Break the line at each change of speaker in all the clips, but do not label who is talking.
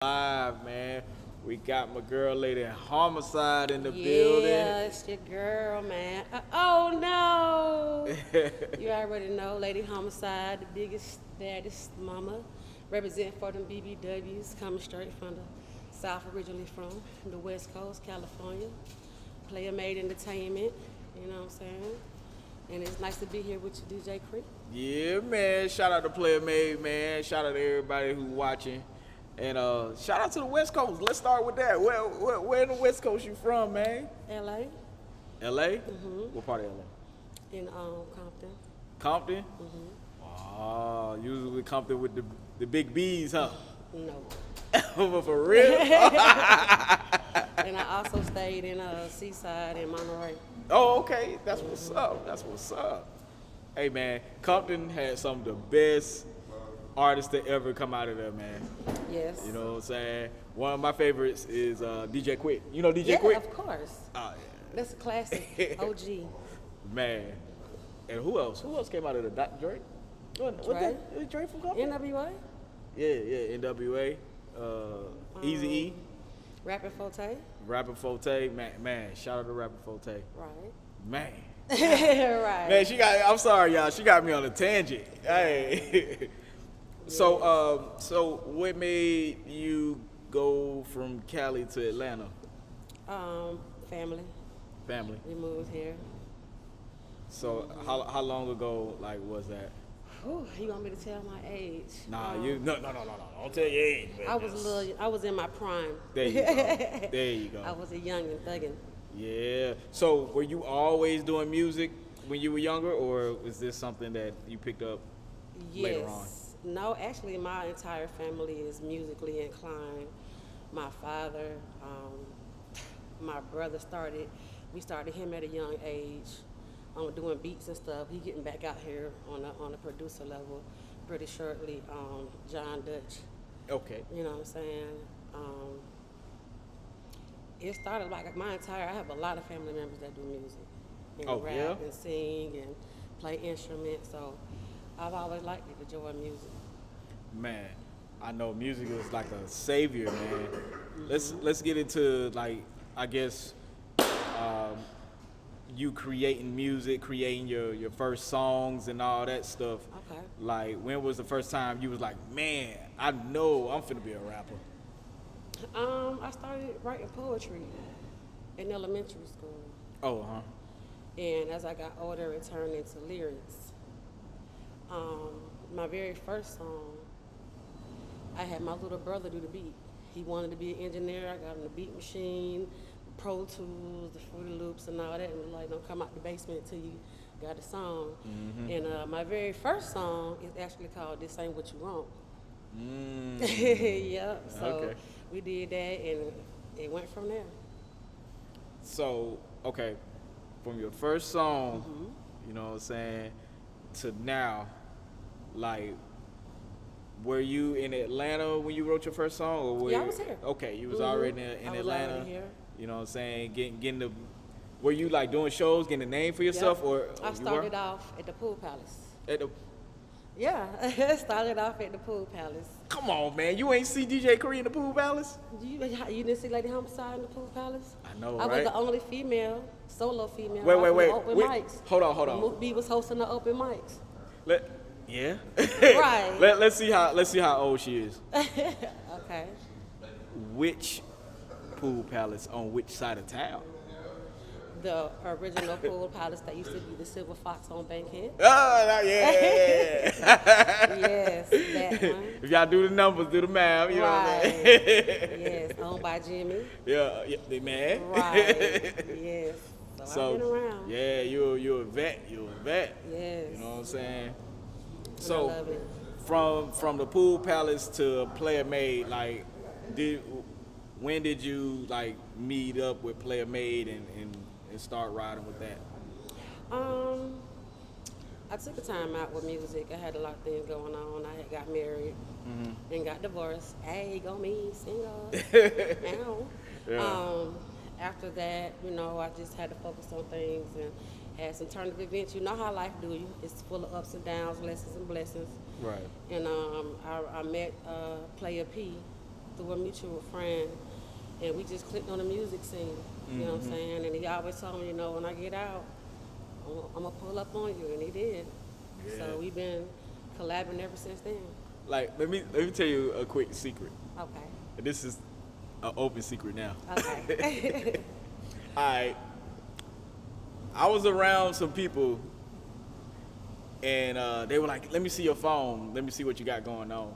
Live, man. We got my girl, Lady Homicide, in the building.
Yeah, it's your girl, man. Oh no! You already know, Lady Homicide, the biggest, baddest mama, representing for them BBWs, coming straight from the South, originally from the West Coast, California. Player Made Entertainment, you know what I'm saying? And it's nice to be here with you, DJ Cree.
Yeah, man. Shout out to Player Made, man. Shout out to everybody who watching. And shout out to the West Coast. Let's start with that. Where in the West Coast you from, man?
LA.
LA? Mm-hmm. What part of LA?
In Compton.
Compton? Mm-hmm. Oh, usually Compton with the big B's, huh?
No.
For real?
And I also stayed in Seaside in Monterey.
Oh, okay. That's what's up. That's what's up. Hey, man, Compton had some of the best artists to ever come out of there, man.
Yes.
You know what I'm saying? One of my favorites is DJ Quick. You know DJ
Yeah,
Quick?
of course.
Oh, yeah.
That's a classic. OG.
Man. And who else? Who else came out of the Dr. Drake? What
Drake.
Is Drake from Compton?
NWA.
Yeah, NWA. Easy E.
Rapper Forte.
Rapper Forte. Man, shout out to Rapper Forte.
Right.
Man.
Right.
Man, I'm sorry, y'all. She got me on a tangent. Hey. So what made you go from Cali to Atlanta?
Family.
Family.
We moved here.
So how long ago was that?
Ooh, you want me to tell my age?
Nah, no. Don't tell your age. Man.
I was in my prime.
There you go. There you go.
I was a young and thuggin'.
Yeah. So were you always doing music when you were younger, or was this something that you picked up later on?
No, actually, my entire family is musically inclined. My father, my brother we started him at a young age, doing beats and stuff. He getting back out here on a producer level pretty shortly. John Dutch.
Okay.
You know what I'm saying? It started I have a lot of family members that do music. And rap and sing and play instruments. So I've always liked it, the joy of music.
Man, I know music is like a savior, man. Mm-hmm. Let's get into I guess you creating music, creating your first songs and all that stuff.
Okay.
Like, when was the first time you was like, man, I know I'm finna be a rapper?
I started writing poetry in elementary school.
Oh, huh.
And as I got older, it turned into lyrics. My very first song, I had my little brother do the beat. He wanted to be an engineer. I got him the beat machine, Pro Tools, the Fruity Loops, and all that. And was like, don't come out the basement until you got a song. Mm-hmm. And my very first song is actually called "This Ain't What You Want." Yep. So
okay.
We did that, and it went from there.
So, okay, from your first song, you know what I'm saying, to now, were you in Atlanta when you wrote your first song? Or
I was here.
Okay, you was already in Atlanta.
Already here.
You know what I'm saying, getting the. Were you doing shows, getting a name for yourself, or
I started off at the Pool Palace.
At the.
Yeah, I started off at the Pool Palace.
Come on, man, you ain't see DJ Cree in the Pool Palace?
You didn't see Lady Homicide in the Pool Palace?
I know,
I
right?
was the only solo female.
Wait.
Open mics.
Hold on.
B was hosting the open mics.
Yeah.
Right.
Let's see how old she is.
Okay.
Which Pool Palace on which side of town?
The original Pool Palace that used to be the Silver Fox on Bankhead.
Oh, yeah.
Yes, that one.
If y'all do the numbers, do the math, you know what I'm saying?
Yes, owned by Jimmy.
Yeah, the man.
Right. Yes. So I've been around.
Yeah, you're a vet. You're a vet.
Yes.
You know what I'm saying?
And
So
I love it.
from the Pool Palace to Player Made, when did you meet up with Player Made and start riding with that?
I took a time out with music. I had a lot of things going on. I had got married and got divorced. Hey, go me, single. Ow.
Yeah.
After that, I just had to focus on things and had some turn of events. You know how life do you. It's full of ups and downs, lessons and blessings.
Right.
And I met Player P through a mutual friend, and we just clicked on the music scene. You know what I'm saying? And he always told me, you know, when I get out, I'm gonna pull up on you, and he did.
Yeah.
So we've been collabing ever since then.
Like, let me tell you a quick secret.
Okay.
This is an open secret now.
Okay.
I was around some people, and they were like, "Let me see your phone. Let me see what you got going on."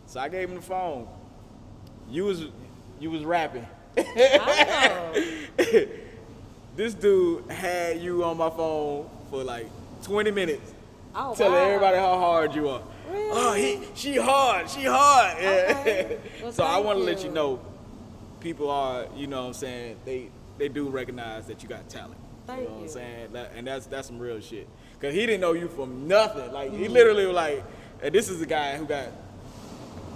So I gave him the phone. You was rapping.
Oh.
This dude had you on my phone for like 20 minutes,
Oh,
telling
wow.
everybody how hard you are.
Really?
Oh, she hard.
Okay. Well,
So I
thank
want to let
you.
you know, people are, you know what I'm saying, they do recognize that you got talent.
Thank
You know what I'm
you.
saying? And that's some real shit. Because he didn't know you from nothing. Like, he literally was like, and this is a guy who got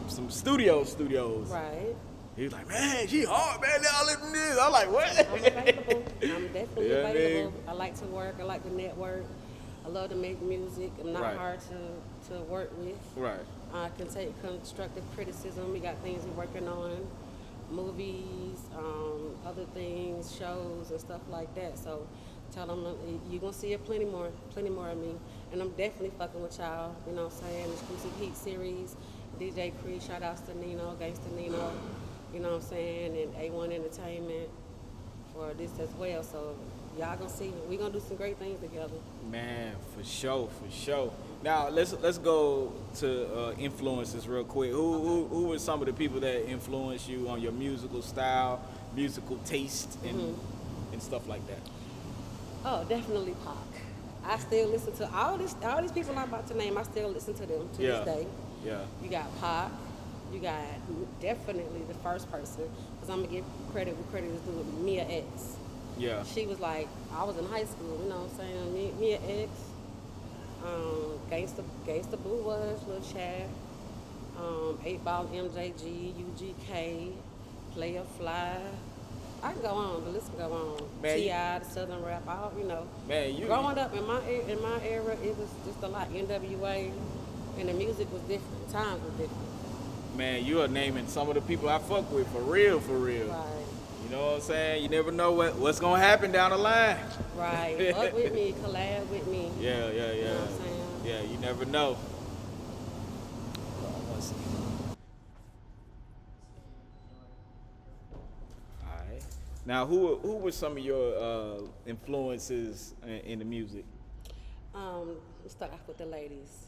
some studios.
Right.
He was like, man, she hard, man. Y'all listen to this. I'm like, what?
I'm available. I'm definitely
You know what I
available.
mean?
I like to work. I like to network. I love to make music. I'm not
Right.
hard to work with.
Right.
I can take constructive criticism. We got things we're working on, movies, other things, shows, and stuff like that. So tell them you're going to see plenty more of me. And I'm definitely fucking with y'all. You know what I'm saying? Exclusive Heat series, DJ Cree, shout outs to Nino, Gangsta Nino. You know what I'm saying? And A1 Entertainment for this as well. So y'all gonna see, we gonna do some great things together.
Man, for sure. Now let's go to influences real quick. Who were some of the people that influenced you on your musical style, musical taste, and stuff like that?
Oh, definitely Pac. I still listen to all these people I'm about to name. I still listen to them to this day.
Yeah.
You got Pac. You got definitely the first person, because I'm gonna give credit where credit is due. Mia X.
Yeah.
She was like, I was in high school, you know what I'm saying? Mia X, Gangsta Boo was, Lil Chad, 8 Ball MJG, UGK, Player Fly. I can go on, the list can go on.
Man,
T.I., the Southern Rap, all, you know.
Man,
Growing up in my era, it was just a lot. NWA, and the music was different. Times were different.
Man, you are naming some of the people I fuck with for real.
Right.
You know what I'm saying? You never know what's gonna happen down the line.
Right. Fuck with me, collab with me.
Yeah.
You know what I'm saying?
Yeah, you never know. Let's see. All right. Now, who were some of your influences in the music?
Let's start off with the ladies.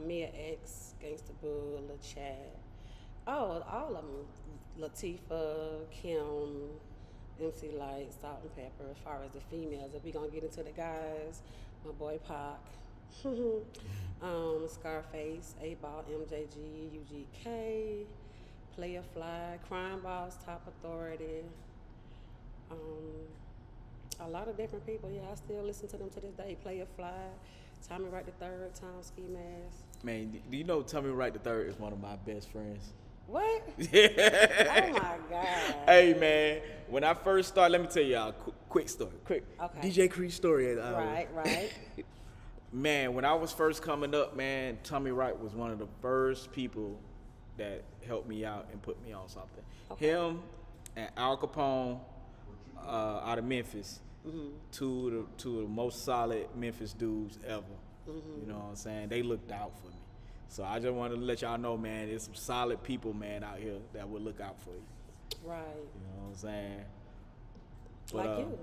Mia X, Gangsta Boo, Lil Chad. Oh, all of them. Latifah, Kim, MC Light, Salt and Pepper. As far as the females, if we gonna get into the guys, my boy Pac, Scarface, 8 Ball, MJG, UGK, Player Fly, Crime Boss, Top Authority. A lot of different people. Yeah, I still listen to them to this day. Player Fly, Tommy Wright the Third, Tom Ski Mask.
Man, do you know Tommy Wright III is one of my best friends?
What?
Yeah.
Oh my God.
Hey man, when I first started, let me tell y'all a quick story. Quick.
Okay.
DJ Cree story.
Right.
Man, when I was first coming up, man, Tommy Wright was one of the first people that helped me out and put me on something.
Okay.
Him and Al Capone out of Memphis, two of the most solid Memphis dudes ever. You know what I'm saying? They looked out for me. So I just wanted to let y'all know, man, there's some solid people, man, out here that will look out for you.
Right.
You know what I'm saying?
Like you.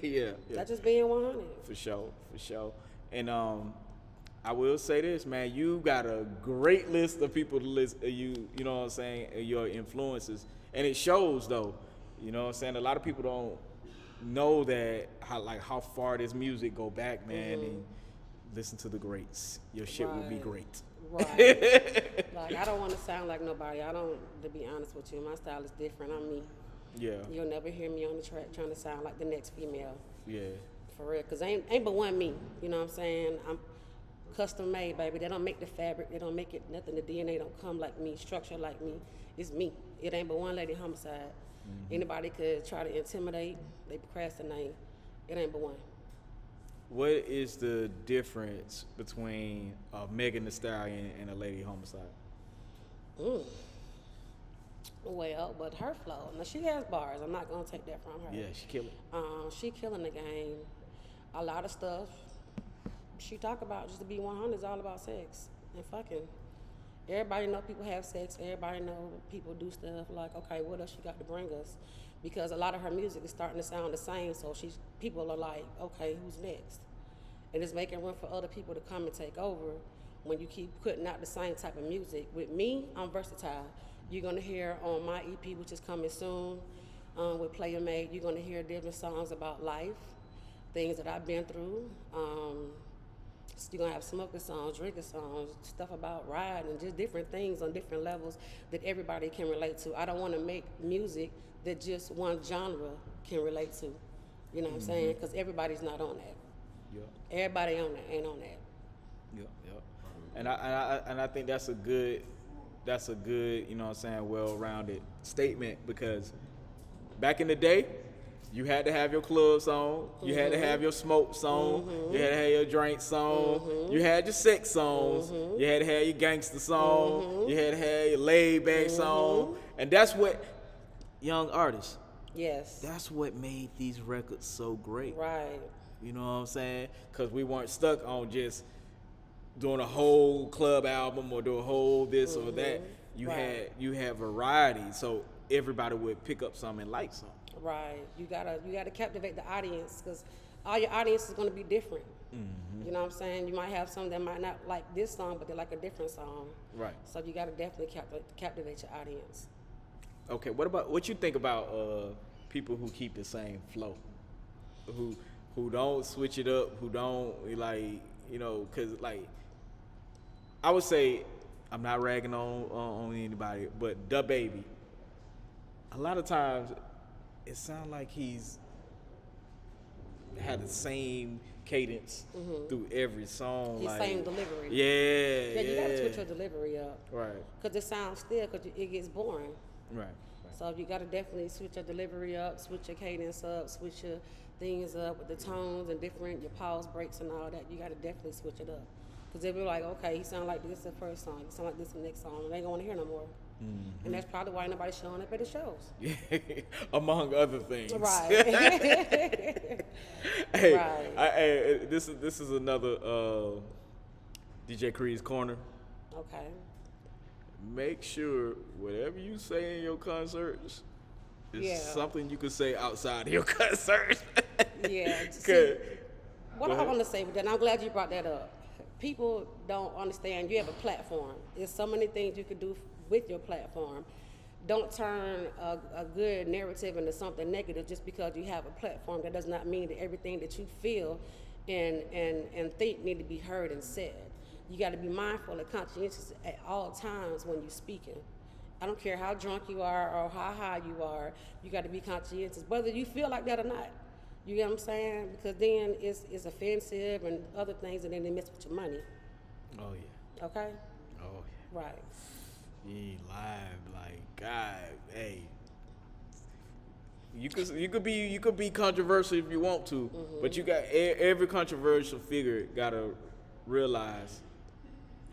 Yeah.
That's just being 100.
For sure. And I will say this, man, you got a great list of people to list you know what I'm saying, your influences. And it shows though. You know what I'm saying? A lot of people don't know that how far this music go back, man, and listen to the greats. Your shit will be great.
Right. Like, I don't want to sound like nobody. To be honest with you, my style is different. I'm me.
Yeah.
You'll never hear me on the track trying to sound like the next female.
Yeah.
For real. Because ain't but one me. You know what I'm saying? I'm custom made, baby. They don't make the fabric. They don't make it nothing. The DNA don't come like me, structure like me. It's me. It ain't but one lady Homicide. Anybody could try to intimidate. They procrastinate. It ain't but one.
What is the difference between a Megan Thee Stallion and a Lady Homicide?
Well, but her flow. Now she has bars. I'm not gonna take that from her.
Yeah, she killing.
She killing the game. A lot of stuff she talk about, just to be 100, is all about sex and fucking. Everybody know people have sex. Everybody know people do stuff. Like, okay, what else she got to bring us? Because a lot of her music is starting to sound the same. So people are like, okay, who's next? And it's making room for other people to come and take over. When you keep putting out the same type of music. With me, I'm versatile. You're gonna hear on my EP, which is coming soon, with Player Made, you're gonna hear different songs about life, things that I've been through. So you're gonna have smoking songs, drinking songs, stuff about riding, and just different things on different levels that everybody can relate to. I don't wanna make music that just one genre can relate to. You know what I'm saying? Because everybody's not on that.
Yeah.
Everybody on that ain't on that.
Yeah. And I think that's a good, you know what I'm saying, well-rounded statement, because back in the day, you had to have your club song, you had to have your smoke song, you had to have your drink song, you had your sex songs, you had to have your gangster song, you had to have your laid-back song, and that's what young artists.
Yes.
That's what made these records so great.
Right.
You know what I'm saying? Because we weren't stuck on just doing a whole club album or do a whole this or that. You had variety, so everybody would pick up something and like something.
Right. You gotta captivate the audience, because all your audience is gonna be different. You know what I'm saying? You might have some that might not like this song, but they like a different song.
Right.
So you gotta definitely captivate your audience.
Okay. What you think about people who keep the same flow, who don't switch it up, who don't, like, you know, because like I would say, I'm not ragging on anybody, but Da Baby, a lot of times it sounds like he's had the same cadence through every song.
His
like,
same delivery.
Yeah,
you gotta switch your delivery up.
Right.
Because it sounds still, because it gets boring.
Right.
So you gotta definitely switch your delivery up, switch your cadence up, switch your things up with the tones and different, your pause breaks and all that. You gotta definitely switch it up. Because they'll be like, okay, he sound like this the first song, he sound like this the next song, and they ain't gonna hear no more. And that's probably why nobody's showing up at the shows.
Among other things.
Right.
Hey,
Right.
This is another DJ Cree's Corner.
Okay.
Make sure whatever you say in your concerts is something you can say outside of your concerts.
Yeah.
See,
what I want to say with that, and I'm glad you brought that up. People don't understand you have a platform. There's so many things you can do with your platform. Don't turn a good narrative into something negative just because you have a platform. That does not mean that everything that you feel and think need to be heard and said. You got to be mindful and conscientious at all times when you're speaking. I don't care how drunk you are or how high you are. You got to be conscientious, whether you feel like that or not. You get what I'm saying? Because then it's offensive and other things, and then they mess with your money.
Oh yeah.
Okay?
Oh yeah.
Right.
You ain't live, like, God, hey. You could be controversial if you want to, but you got every controversial figure gotta realize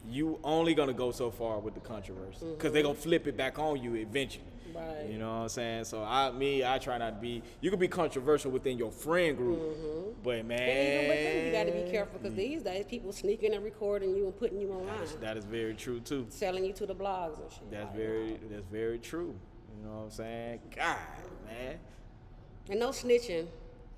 you only gonna go so far with the controversy, because they gonna flip it back on you eventually.
Right.
You know what I'm saying? So I try not to be. You can be controversial within your friend group, but man,
And even with them, you got to be careful, because these days people sneaking and recording you and putting you online,
that is very true too.
selling you to the blogs and shit.
That's very true. You know what I'm saying? God, man.
And no snitching.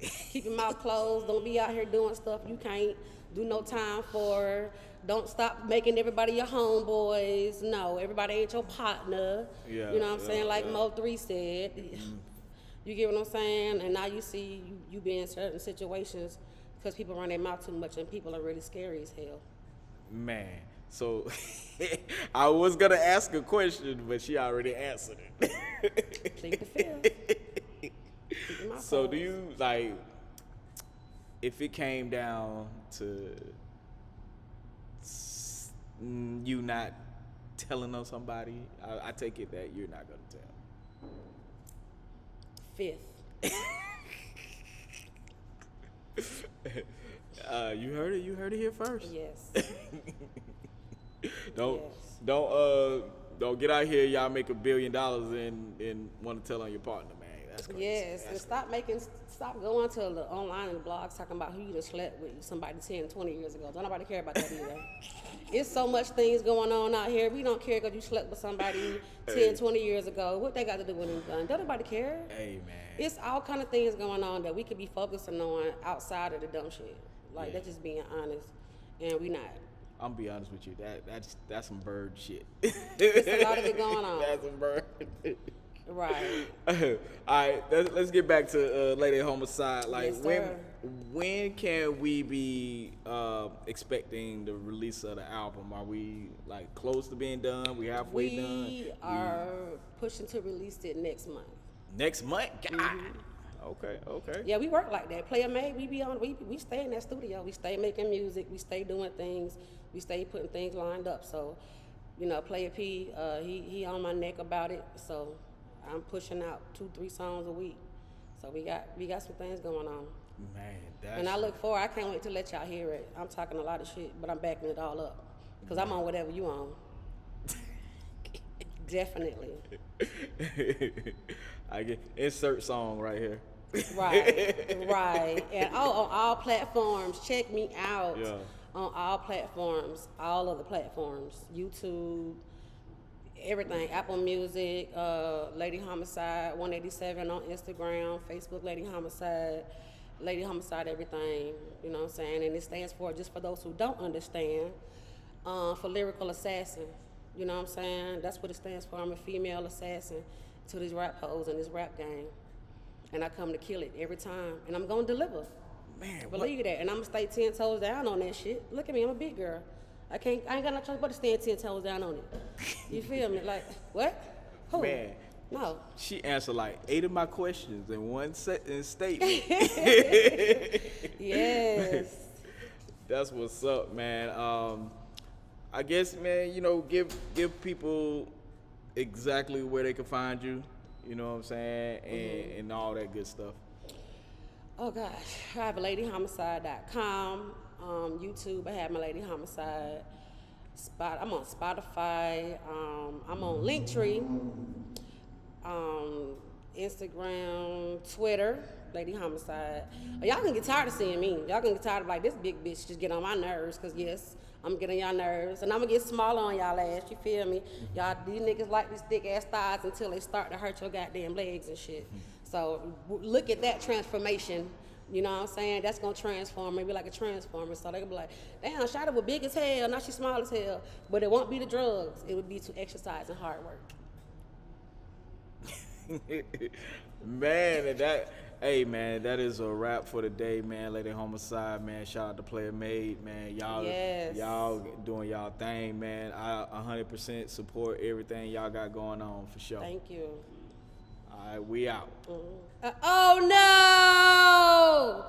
Keep your mouth closed. Don't be out here doing stuff you can't do no time for. Don't stop making everybody your homeboys. No, everybody ain't your partner.
Yeah,
you know what I'm
yeah,
saying? Like
yeah.
Mo3 said. You get what I'm saying? And now you see you be in certain situations because people run their mouth too much, and people are really scary as hell.
Man, so I was gonna ask a question, but she already answered it.
Plead the fifth. Keep your mouth
So
closed.
do you, like, if it came down to you not telling on somebody, I take it that you're not gonna tell.
Fifth.
You heard it here first.
Yes.
Don't
Yes.
don't don't get out here, y'all make $1 billion and want to tell on your partner, man. That's crazy.
Yes, and stop going to the online and the blogs talking about who you just slept with somebody 10, 20 years ago. Don't nobody care about that either. It's so much things going on out here. We don't care because you slept with somebody 10, 20 years ago. What they got to do with anything? Don't nobody care.
Hey, man.
It's all kind of things going on that we could be focusing on outside of the dumb shit. Like, that's just being honest. And we not.
I'm gonna be honest with you. That's some bird shit.
It's a lot of it going on.
That's some bird.
Right.
All right, let's get back to Lady Homicide. Like,
Yes,
when can we be expecting the release of the album? Are we like close to being done? We halfway done?
We are pushing to release it next month.
Next month? God. Okay.
Yeah, we work like that. Player made, we stay in that studio. We stay making music. We stay doing things. We stay putting things lined up. So, you know, Player P, he on my neck about it. So I'm pushing out 2-3 songs a week. So we got some things going on.
Man,
and I look forward. I can't wait to let y'all hear it. I'm talking a lot of shit, but I'm backing it all up because I'm on whatever you on. Definitely.
I get insert song right here.
Right. And on all platforms, check me out.
Yeah.
On all platforms, all of the platforms, YouTube, everything, Apple Music, Lady Homicide 187 on Instagram, Facebook Lady Homicide everything, you know what I'm saying? And it stands for, just for those who don't understand, for lyrical assassin, you know what I'm saying? That's what it stands for. I'm a female assassin to these rap hoes and this rap game. And I come to kill it every time, and I'm gonna deliver.
Man,
believe that, and I'm gonna stay 10 toes down on that shit. Look at me, I'm a big girl. I ain't got no choice but to stand 10 toes down on it. You feel me? Like, what? Who?
Man.
No.
She answered like 8 of my questions in one statement.
Yes.
That's what's up, man. I guess, man, you know, give people exactly where they can find you. You know what I'm saying? And all that good stuff.
Oh, gosh. I have ladyhomicide.com. YouTube, I have my Lady Homicide. I'm on Spotify. I'm on Linktree. Instagram, Twitter, Lady Homicide. Y'all can get tired of seeing me. Y'all can get tired of like, this big bitch just get on my nerves, because yes, I'm getting y'all nerves, and I'm gonna get smaller on y'all ass, you feel me? Y'all, these niggas like these thick ass thighs until they start to hurt your goddamn legs and shit. So look at that transformation, you know what I'm saying? That's gonna transform, maybe like a transformer. So they gonna be like, damn, Shada was big as hell, now she's small as hell. But it won't be the drugs, it would be to exercise and hard work.
Man, hey man, that is a wrap for the day, man. Lady Homicide, man. Shout out to Player Made, man. Y'all doing y'all thing, man. I 100% support everything y'all got going on, for sure.
Thank you.
All right, we out.
Oh no!